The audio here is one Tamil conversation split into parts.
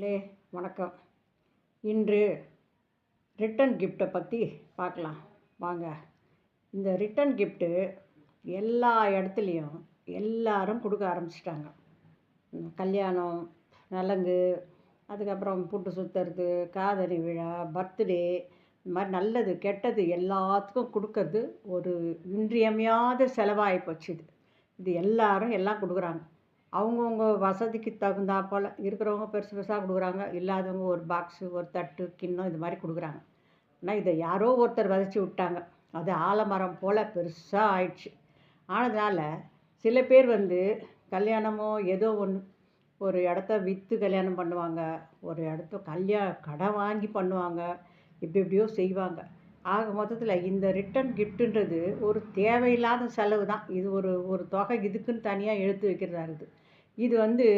ஹலோ, வணக்கம். இன்று ரிட்டன் கிஃப்ட்டை பற்றி பார்க்கலாம் வாங்க. இந்த ரிட்டன் கிஃப்ட்டு எல்லா இடத்துலையும் எல்லாரும் கொடுக்க ஆரம்பிச்சிட்டாங்க. கல்யாணம், நலங்கு, அதுக்கப்புறம் புட்டு சுற்றுறது, காதணி விழா, பர்த்டே, இந்த மாதிரி நல்லது கெட்டது எல்லாத்துக்கும் கொடுக்கறது ஒரு இன்றியமையாத செலவாகி போச்சு. இது எல்லாரும் எல்லாம் கொடுக்குறாங்க. அவங்கவுங்க வசதிக்கு தகுந்தாப்போல் இருக்கிறவங்க பெருசு பெருசாக கொடுக்குறாங்க, இல்லாதவங்க ஒரு பாக்ஸு, ஒரு தட்டு, கிண்ணம் இது மாதிரி கொடுக்குறாங்க. ஆனால் இதை யாரோ ஒருத்தர் விதைச்சி விட்டாங்க. அது ஆலமரம் போல் பெருசாக ஆயிடுச்சு. ஆனதுனால சில பேர் கல்யாணமோ ஏதோ ஒன்று, ஒரு இடத்த விற்று கல்யாணம் பண்ணுவாங்க, ஒரு இடத்த கடன் வாங்கி பண்ணுவாங்க, எப்படியோ செய்வாங்க. ஆக மொத்தத்தில் இந்த ரிட்டன் கிஃப்ட்டுன்றது ஒரு தேவையில்லாத செலவு தான். இது ஒரு ஒரு தொகை இதுக்குன்னு தனியாக எடுத்து வைக்கிறதா இருக்குது. இது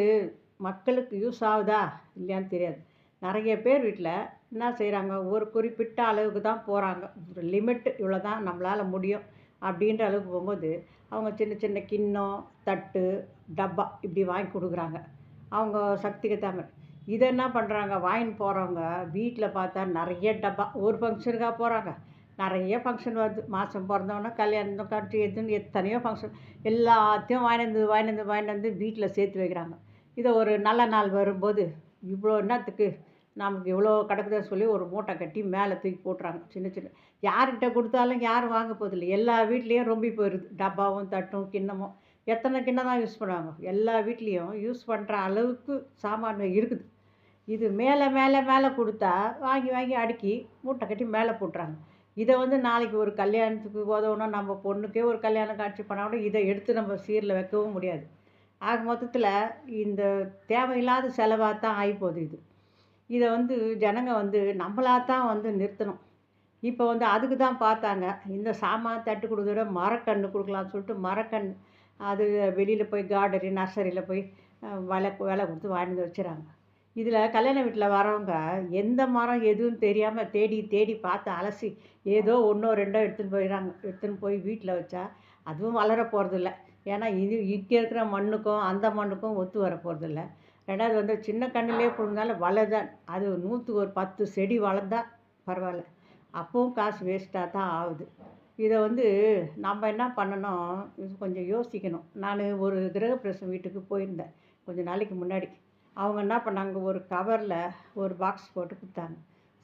மக்களுக்கு யூஸ் ஆகுதா இல்லையான்னு தெரியாது. நிறைய பேர் வீட்டில் என்ன செய்கிறாங்க, ஒரு குறிப்பிட்ட அளவுக்கு தான் போகிறாங்க. ஒரு லிமிட் இவ்வளோ தான் நம்மளால் முடியும் அப்படின்ற அளவுக்கு போகும்போது அவங்க சின்ன சின்ன கிண்ணம், தட்டு, டப்பா இப்படி வாங்கி கொடுக்குறாங்க. அவங்க சக்திக்கு தகுந்த இதை என்ன பண்ணுறாங்க, வாங்கின்னு போகிறவங்க வீட்டில் பார்த்தா நிறைய டப்பா. ஒரு ஃபங்க்ஷனுக்காக போகிறாங்க, நிறைய ஃபங்க்ஷன் வருது. மாதம் பிறந்தவொன்னே கல்யாணம், கட்சி, எதுன்னு எத்தனையோ ஃபங்க்ஷன் எல்லாத்தையும் வாங்கிட்டு வந்து வீட்டில் சேர்த்து வைக்கிறாங்க. இதை ஒரு நல்ல நாள் வரும்போது இவ்வளோ என்னத்துக்கு நமக்கு இவ்வளோ கிடக்குதுன்னு சொல்லி ஒரு மூட்டை கட்டி மேலே தூக்கி போட்டுறாங்க. சின்ன சின்ன யார்கிட்ட கொடுத்தாலும் யாரும் வாங்க போதில்லை. எல்லா வீட்லேயும் ரொம்பி போயிடுது டப்பாவும், தட்டும், கிண்ணமும். எத்தனை கிண்ணம் தான் யூஸ் பண்ணுவாங்க? எல்லா வீட்லேயும் யூஸ் பண்ணுற அளவுக்கு சாமான் இருக்குது. இது மேலே மேலே மேலே கொடுத்தா வாங்கி வாங்கி அடுக்கி மூட்டை கட்டி மேலே போட்டுறாங்க. இதை நாளைக்கு ஒரு கல்யாணத்துக்கு உதவணும், நம்ம பொண்ணுக்கே ஒரு கல்யாணம் காட்சி பண்ணால் கூட இதை எடுத்து நம்ம சீரில் வைக்கவும் முடியாது. ஆக மொத்தத்தில் இந்த தேவையில்லாத செலவாக தான் ஆகிப்போகுது. இதை ஜனங்க நம்மளாக தான் நிறுத்தணும். இப்போ அதுக்கு தான் பார்த்தாங்க, இந்த சாமான் தட்டு கொடுக்குறத விட மரக்கன்று கொடுக்கலான்னு சொல்லிட்டு மரக்கண் அது வெளியில் போய் கார்டனரி நர்சரியில் போய் விலை கொடுத்து வாங்கிட்டு வச்சுறாங்க. இதில் கல்யாண வீட்டில் வரவங்க எந்த மரம் எதுன்னு தெரியாமல் தேடி தேடி பார்த்து அலசி ஏதோ ஒன்றோ ரெண்டோ எடுத்துன்னு போய் வீட்டில் வச்சா அதுவும் வளர போகிறதில்ல. ஏன்னா இது இங்கே இருக்கிற மண்ணுக்கும் அந்த மண்ணுக்கும் ஒத்து வர போகிறதில்ல. ரெண்டாவது சின்ன கண்ணிலே போடுறதுனால வளர்தான், அது 100க்கு ஒரு 10 செடி வளர்ந்தா பரவாயில்ல, அப்பவும் காசு வேஸ்ட்டாக தான் ஆகுது. இதை நம்ம என்ன பண்ணணும், இது கொஞ்சம் யோசிக்கணும். நான் ஒரு கிரகப்பிரவேசம் வீட்டுக்கு போயிருந்தேன் கொஞ்சம் நாளைக்கு முன்னாடி. அவங்க என்ன பண்ணாங்க, ஒரு கவரில் ஒரு பாக்ஸ் போட்டு கொடுத்தாங்க.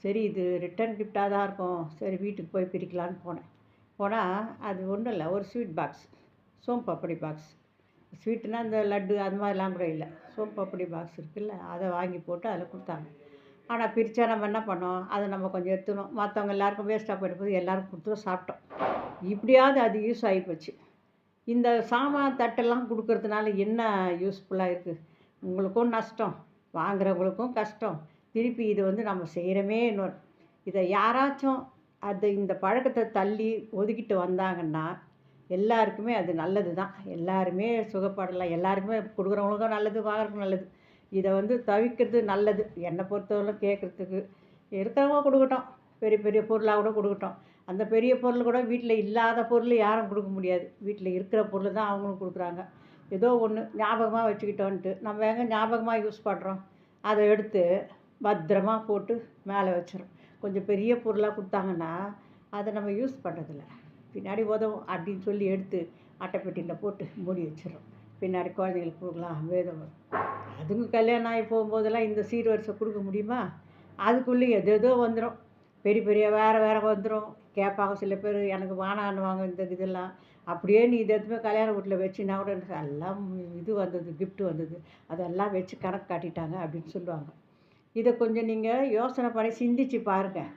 சரி, இது ரிட்டன் கிஃப்டாக தான் இருக்கும், சரி வீட்டுக்கு போய் பிரிக்கலான்னு போனால் அது ஒன்றும் இல்லை, ஒரு ஸ்வீட் பாக்ஸ், சோம்பப்படி பாக்ஸ். ஸ்வீட்டுனா இந்த லட்டு அது மாதிரிலாம் கூட இல்லை, சோம்பப்படி பாக்ஸ் இருக்குல்ல, அதை வாங்கி போட்டு அதில் கொடுத்தாங்க. ஆனால் பிரித்தா நம்ம என்ன பண்ணோம், அதை நம்ம கொஞ்சம் எடுத்துனோம், மற்றவங்க எல்லாேருக்கும் வேஸ்ட்டாக போயிட்டு எல்லாருக்கும் கொடுத்து சாப்பிட்டோம். இப்படியாவது அது யூஸ் ஆகிப்போச்சு. இந்த சாமான் தட்டெல்லாம் கொடுக்கறதுனால என்ன யூஸ்ஃபுல்லாக இருக்குது? உங்களுக்கும் நஷ்டம், வாங்குறவங்களுக்கும் கஷ்டம். திருப்பி இது நம்ம செய்கிறோமே இன்னொரு, இதை யாராச்சும் இந்த பழக்கத்தை தள்ளி ஒதுக்கிட்டு வந்தாங்கன்னா எல்லாருக்குமே அது நல்லது தான். எல்லாருமே சுகப்படலாம், எல்லாருக்குமே கொடுக்குறவங்களுக்கும் நல்லது, வாங்குறதுக்கும் நல்லது. இதை தவிர்க்கிறது நல்லது என்னை பொறுத்தவரை. கேட்குறதுக்கு இருக்கிறவங்க கொடுக்கட்டும், பெரிய பெரிய பொருளாக கூட கொடுக்கட்டும். அந்த பெரிய பொருள் கூட வீட்டில் இல்லாத பொருள் யாரும் கொடுக்க முடியாது, வீட்டில் இருக்கிற பொருள் தான் அவங்களும் கொடுக்குறாங்க. ஏதோ ஒன்று ஞாபகமாக வச்சுக்கிட்டோன்ட்டு நம்ம எங்கே ஞாபகமாக யூஸ் பண்ணுறோம், அதை எடுத்து பத்திரமா போட்டு மேலே வச்சிடும். கொஞ்சம் பெரிய பொருளாக கொடுத்தாங்கன்னா அதை நம்ம யூஸ் பண்ணுறதில்ல, பின்னாடி உதவும் அப்படின்னு சொல்லி எடுத்து அட்டைப்பெட்டியில் போட்டு மூடி வச்சிடும். பின்னாடி குழந்தைங்களுக்கு கொடுக்கலாம், வேதம் வரும். அதுங்க கல்யாணம் ஆகி போகும்போதெல்லாம் இந்த சீர்வரிசை கொடுக்க முடியுமா? அதுக்குள்ளே எதோ வந்துடும், பெரிய பெரிய வேறு வேறு வந்துடும். கேட்பாங்க சில பேர், எனக்கு வானான்னுவாங்க இந்த இதெல்லாம். அப்படியே நீ இதை எதுவுமே கல்யாண வீட்டில் வச்சுன்னா கூட எல்லாம் இது வந்தது, கிஃப்ட் வந்தது, அதெல்லாம் வச்சு கணக்கு காட்டிட்டாங்க அப்படின்னு சொல்லுவாங்க. இதை கொஞ்சம் நீங்கள் யோசனை பண்ணி சிந்திச்சு பாருங்கள்.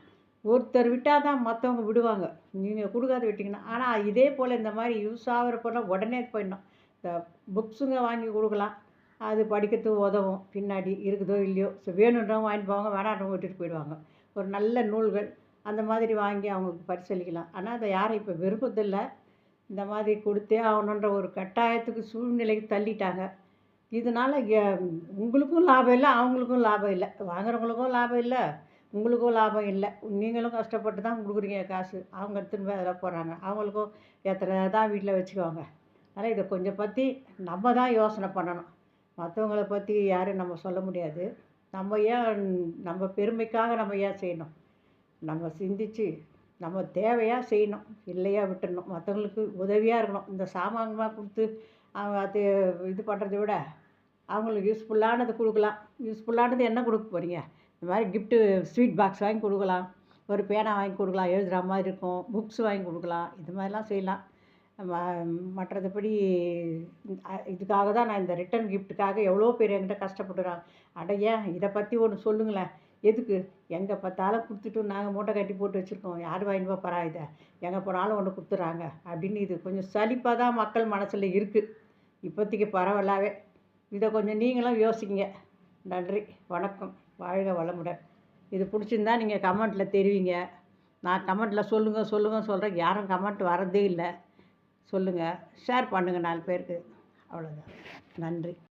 ஒருத்தர் விட்டால் தான் மற்றவங்க விடுவாங்க, நீங்கள் கொடுக்காத விட்டிங்கன்னா. ஆனால் இதே போல் இந்த மாதிரி யூஸ் ஆகிற பொருளாக உடனே போயிடணும். இந்த புக்ஸுங்க வாங்கி கொடுக்கலாம், அது படிக்கிறதுக்கு உதவும், பின்னாடி இருக்குதோ இல்லையோ. ஸோ வேணுன்றவங்க வாங்கிட்டு போவாங்க, வேணான்றவங்க விட்டுட்டு போயிடுவாங்க. ஒரு நல்ல நூல்கள் அந்த மாதிரி வாங்கி அவங்களுக்கு பரிசளிக்கலாம். ஆனால் அதை யாரும் இப்போ விருப்பத்தில்லை, இந்த மாதிரி கொடுத்தே ஆகணுன்ற ஒரு கட்டாயத்துக்கு சூழ்நிலைக்கு தள்ளிட்டாங்க. இதனால் உங்களுக்கும் லாபம் இல்லை, அவங்களுக்கும் லாபம் இல்லை, வாங்குறவங்களுக்கும் லாபம் இல்லை, உங்களுக்கும் லாபம் இல்லை. நீங்களும் கஷ்டப்பட்டு தான் கொடுக்குறீங்க காசு, அவங்க எடுத்துன்னு போய் அதில் போடுறாங்க. அவங்களுக்கும் எத்தனை தான் வீட்டில் வச்சுக்குவாங்க. அதனால் இதை கொஞ்சம் பற்றி நம்ம தான் யோசனை பண்ணணும். மற்றவங்கள பற்றி யாரும் நம்ம சொல்ல முடியாது. நம்ம ஏன் நம்ம பெருமைக்காக நம்ம ஏன் செய்யணும்? நம்ம சிந்திச்சு நம்ம தேவையாக செய்யணும், இல்லையா விட்டுடணும். மற்றவங்களுக்கு உதவியாக இருக்கணும். இந்த சாமான்லாம் கொடுத்து அவங்க அது இது பண்ணுறத விட அவங்களுக்கு யூஸ்ஃபுல்லானது கொடுக்கலாம். யூஸ்ஃபுல்லானது என்ன கொடுக்க போகிறீங்க? இந்த மாதிரி கிஃப்ட்டு ஸ்வீட் பாக்ஸ் வாங்கி கொடுக்கலாம், ஒரு பேனா வாங்கி கொடுக்கலாம், எழுதுகிற மாதிரி இருக்கும், புக்ஸ் வாங்கி கொடுக்கலாம், இது மாதிரிலாம் செய்யலாம். மற்றபடி இதுக்காக தான் நான் இந்த ரிட்டன் கிஃப்ட்டுக்காக எவ்வளோ பேர் என்கிட்ட கஷ்டப்படுறாங்க. அட ஏன் இதை பற்றி ஒன்று சொல்லுங்களேன். எதுக்கு? எங்கே பார்த்தாலும் கொடுத்துட்டு நாங்கள் மூட்டை கட்டி போட்டு வச்சுருக்கோம், யார் வாங்கிட்டு போகிறா இதை, எங்கே போனாலும் ஒன்று கொடுத்துட்றாங்க அப்படின்னு. இது கொஞ்சம் சலிப்பாக தான் மக்கள் மனசில் இருக்குது இப்போதைக்கு பரவலாகவே. இதை கொஞ்சம் நீங்களும் யோசிங்க. நன்றி, வணக்கம், வாழ்க வளமுடன். இது பிடிச்சிருந்தா நீங்கள் கமெண்ட்டில் தெரிவிங்க. நான் கமெண்ட்டில் சொல்லுங்கள் சொல்கிறேன், யாரும் கமெண்ட் வரதே இல்லை. சொல்லுங்கள், ஷேர் பண்ணுங்கள் 4 பேருக்கு. அவ்வளோதான். நன்றி.